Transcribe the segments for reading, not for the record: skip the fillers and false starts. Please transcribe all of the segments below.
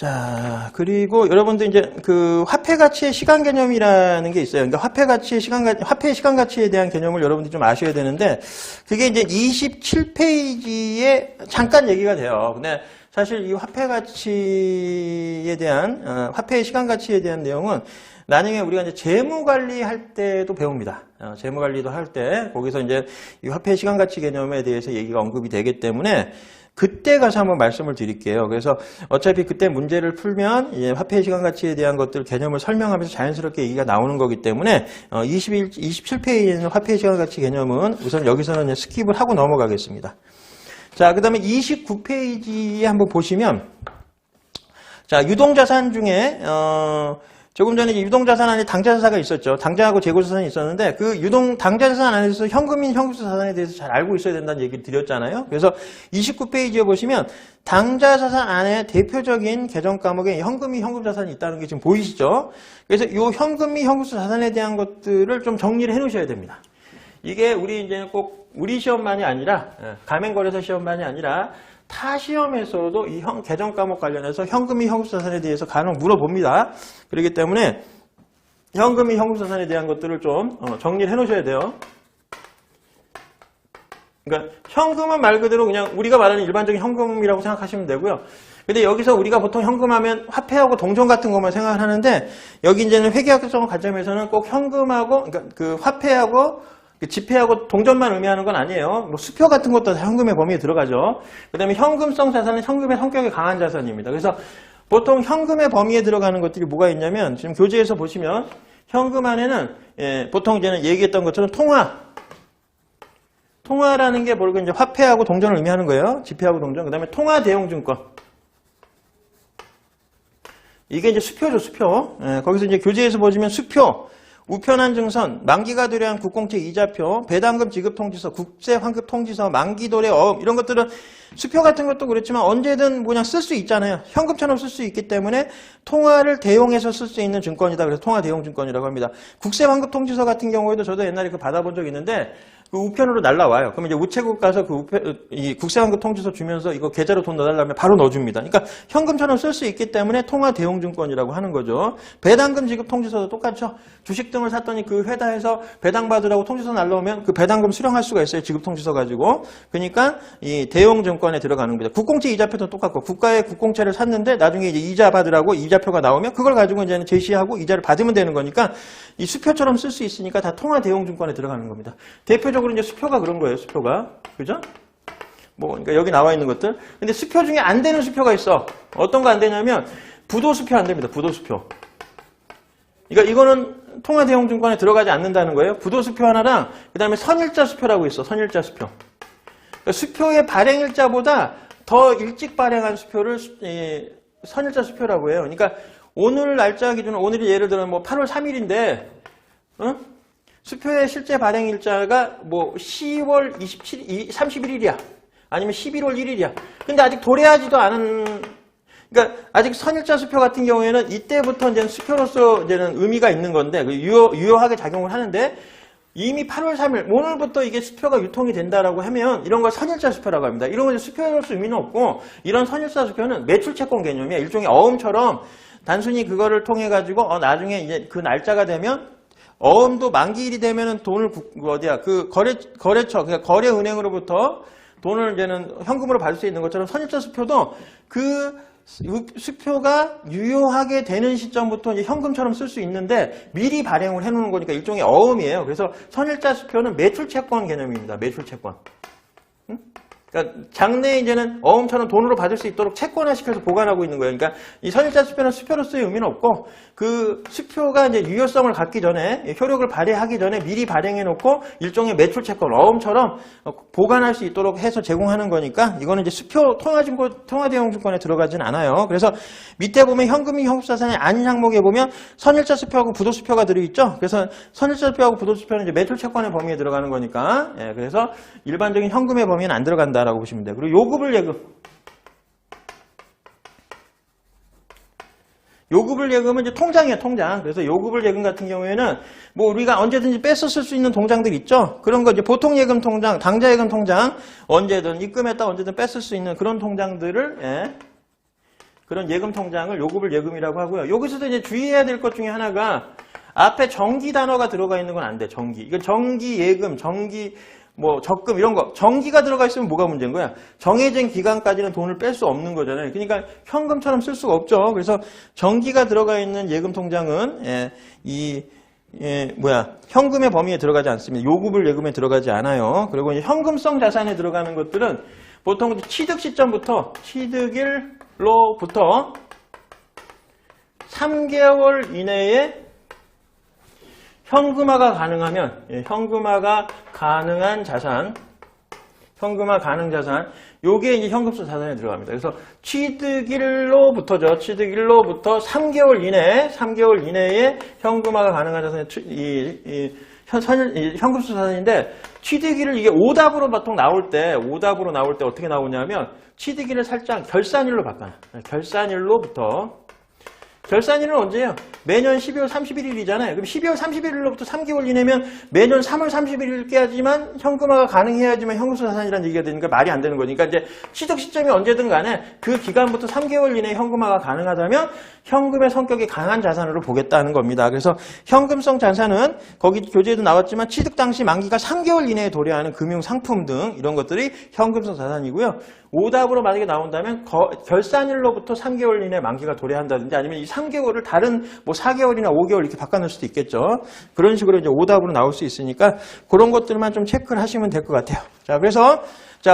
자, 그리고 여러분들 이제 그 화폐 가치의 시간 개념이라는 게 있어요. 그러니까 화폐의 시간 가치에 대한 개념을 여러분들이 좀 아셔야 되는데, 그게 이제 27페이지에 잠깐 얘기가 돼요. 근데 사실 이 화폐 가치에 대한, 화폐의 시간 가치에 대한 내용은 나중에 우리가 이제 재무 관리할 때도 배웁니다. 재무 관리도 할 때, 거기서 이제 이 화폐의 시간 가치 개념에 대해서 얘기가 언급이 되기 때문에 그때 가서 한번 말씀을 드릴게요. 그래서 어차피 그때 문제를 풀면 이제 화폐의 시간 가치에 대한 것들 개념을 설명하면서 자연스럽게 얘기가 나오는 거기 때문에 27페이지에는 화폐의 시간 가치 개념은 우선 여기서는 이제 스킵을 하고 넘어가겠습니다. 자, 그 다음에 29페이지에 한번 보시면, 자, 유동자산 중에, 조금 전에 유동자산 안에 당좌자산가 있었죠. 당좌하고 재고자산이 있었는데 그 당좌자산 안에서 현금인 현금자산에 대해서 잘 알고 있어야 된다는 얘기를 드렸잖아요. 그래서 29페이지에 보시면 당좌자산 안에 대표적인 계정 과목에 현금이 현금자산이 있다는 게 지금 보이시죠? 그래서 이 현금이 현금자산에 대한 것들을 좀 정리를 해 놓으셔야 됩니다. 이게 우리 이제 꼭 우리 시험만이 아니라 가맹거래소 시험만이 아니라 타 시험에서도 이 계정 과목 관련해서 현금이 현금자산에 대해서 간혹 물어봅니다. 그렇기 때문에 현금이 현금자산에 대한 것들을 좀 정리를 해 놓으셔야 돼요. 그러니까 현금은 말 그대로 그냥 우리가 말하는 일반적인 현금이라고 생각하시면 되고요. 근데 여기서 우리가 보통 현금하면 화폐하고 동전 같은 것만 생각을 하는데 여기 이제는 회계학적 관점에서는 꼭 현금하고 그러니까 그 화폐하고 지폐하고 동전만 의미하는 건 아니에요. 뭐 수표 같은 것도 다 현금의 범위에 들어가죠. 그 다음에 현금성 자산은 현금의 성격이 강한 자산입니다. 그래서 보통 현금의 범위에 들어가는 것들이 뭐가 있냐면 지금 교재에서 보시면 현금 안에는 보통 이제는 얘기했던 것처럼 통화라는 게 뭐고 이제 화폐하고 동전을 의미하는 거예요. 지폐하고 동전. 그 다음에 통화 대용증권. 이게 이제 수표죠, 수표. 거기서 이제 교재에서 보시면 수표. 우편한 증선, 만기가 도래한 국공채 이자표, 배당금 지급 통지서, 국세 환급 통지서, 만기 도래 어음 이런 것들은 수표 같은 것도 그렇지만 언제든 그냥 쓸 수 있잖아요. 현금처럼 쓸 수 있기 때문에 통화를 대용해서 쓸 수 있는 증권이다. 그래서 통화 대용 증권이라고 합니다. 국세 환급 통지서 같은 경우에도 저도 옛날에 그 받아본 적이 있는데 그 우편으로 날라와요. 그럼 이제 우체국 가서 이 국세 환급 통지서 주면서 이거 계좌로 돈 넣어달라면 바로 넣어줍니다. 그러니까 현금처럼 쓸 수 있기 때문에 통화 대용 증권이라고 하는 거죠. 배당금 지급 통지서도 똑같죠. 주식 등을 샀더니 그 회사에서 배당 받으라고 통지서 날라오면 그 배당금 수령할 수가 있어요. 지급 통지서 가지고. 그러니까 이 대용 증권에 들어가는 겁니다. 국공채 이자표도 똑같고 국가의 국공채를 샀는데 나중에 이제 이자 받으라고 이자표가 나오면 그걸 가지고 이제는 제시하고 이자를 받으면 되는 거니까 이 수표처럼 쓸 수 있으니까 다 통화 대용 증권에 들어가는 겁니다. 대표적으로 이제 수표가 그런 거예요. 수표가. 그죠? 뭐 그러니까 여기 나와 있는 것들. 근데 수표 중에 안 되는 수표가 있어. 어떤 거 안 되냐면 부도 수표 안 됩니다. 부도 수표. 그러니까 이거는 통화 대용 증권에 들어가지 않는다는 거예요. 부도 수표 하나랑 그다음에 선일자 수표라고 있어. 선일자 수표. 그러니까 수표의 발행일자보다 더 일찍 발행한 수표를 선일자 수표라고 해요. 그러니까 오늘 날짜 기준으로 오늘이 예를 들어 뭐 8월 3일인데 수표의 실제 발행일자가 뭐 10월 31일이야. 아니면 11월 1일이야. 근데 아직 도래하지도 않은 그러니까 아직 선일자 수표 같은 경우에는 이때부터 이제 수표로서 이제는 의미가 있는 건데 유효하게 작용을 하는데 이미 8월 3일 오늘부터 이게 수표가 유통이 된다라고 하면 이런 걸 선일자 수표라고 합니다. 이런 건 수표로서 의미는 없고 이런 선일자 수표는 매출 채권 개념이야. 일종의 어음처럼 단순히 그거를 통해 가지고 나중에 이제 그 날짜가 되면 어음도 만기일이 되면은 돈을 그 거래처 그러니까 거래은행으로부터 돈을 이제는 현금으로 받을 수 있는 것처럼 선일자 수표도 그 수표가 유효하게 되는 시점부터 이제 현금처럼 쓸 수 있는데 미리 발행을 해놓는 거니까 일종의 어음이에요. 그래서 선일자 수표는 매출채권 개념입니다. 매출채권. 응? 그러니까 장래에 이제는 어음처럼 돈으로 받을 수 있도록 채권화시켜서 보관하고 있는 거예요. 그러니까 이 선일자 수표는 수표로서의 의미는 없고 그 수표가 이제 유효성을 갖기 전에 효력을 발휘하기 전에 미리 발행해 놓고 일종의 매출 채권 어음처럼 보관할 수 있도록 해서 제공하는 거니까 이거는 이제 수표 통화대용증권에 들어가진 않아요. 그래서 밑에 보면 현금이 현금자산의 아닌 항목에 보면 선일자 수표하고 부도수표가 들어있죠. 그래서 선일자 수표하고 부도수표는 이제 매출 채권의 범위에 들어가는 거니까 그래서 일반적인 현금의 범위는 안 들어간다. 라고 보시면 돼요. 그리고 요구불 예금. 요구불 예금은 이제 통장이에요, 통장. 그래서 요구불 예금 같은 경우에는 뭐 우리가 언제든지 뺏어 쓸 수 있는 통장들 있죠? 그런 거 이제 보통 예금 통장, 당좌 예금 통장, 언제든 입금했다 언제든 뺏을 수 있는 그런 통장들을 그런 예금 통장을 요급을 예금이라고 하고요. 여기서도 이제 주의해야 될 것 중에 하나가 앞에 정기 단어가 들어가 있는 건 안 돼. 정기. 이건 정기 예금, 정기 뭐 적금 이런 거. 정기가 들어가 있으면 뭐가 문제인 거야? 정해진 기간까지는 돈을 뺄 수 없는 거잖아요. 그러니까 현금처럼 쓸 수가 없죠. 그래서 정기가 들어가 있는 예금 통장은 현금의 범위에 들어가지 않습니다. 요급을 예금에 들어가지 않아요. 그리고 이제 현금성 자산에 들어가는 것들은 보통 취득 시점부터 취득일로부터 3개월 이내에 현금화가 가능하면 현금화가 가능한 자산, 현금화 가능 자산, 요게 이제 현금성 자산에 들어갑니다. 그래서 취득일로부터죠. 취득일로부터 3개월 이내에 현금화가 가능한 자산이 현금성 자산인데 취득일을 이게 오답으로 보통 나올 때 어떻게 나오냐면 취득일을 살짝 결산일로 바꿔놔. 결산일은 언제예요? 매년 12월 31일이잖아요. 그럼 12월 31일로부터 3개월 이내면 매년 3월 31일까지만 현금화가 가능해야지만 현금성 자산이라는 얘기가 되니까 말이 안 되는 거니까 이제 취득 시점이 언제든 간에 그 기간부터 3개월 이내에 현금화가 가능하다면 현금의 성격이 강한 자산으로 보겠다는 겁니다. 그래서 현금성 자산은 거기 교재에도 나왔지만 취득 당시 만기가 3개월 이내에 도래하는 금융 상품 등 이런 것들이 현금성 자산이고요. 오답으로 만약에 나온다면 결산일로부터 3개월 이내에 만기가 도래한다든지 아니면 이 3개월을 다른 뭐 4개월이나 5개월 이렇게 바꿔놓을 수도 있겠죠. 그런 식으로 이제 오답으로 나올 수 있으니까 그런 것들만 좀 체크를 하시면 될 것 같아요. 자, 그래서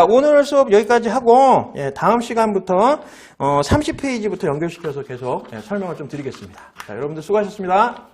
오늘 수업 여기까지 하고 다음 시간부터 30페이지부터 연결시켜서 계속 설명을 좀 드리겠습니다. 자, 여러분들 수고하셨습니다.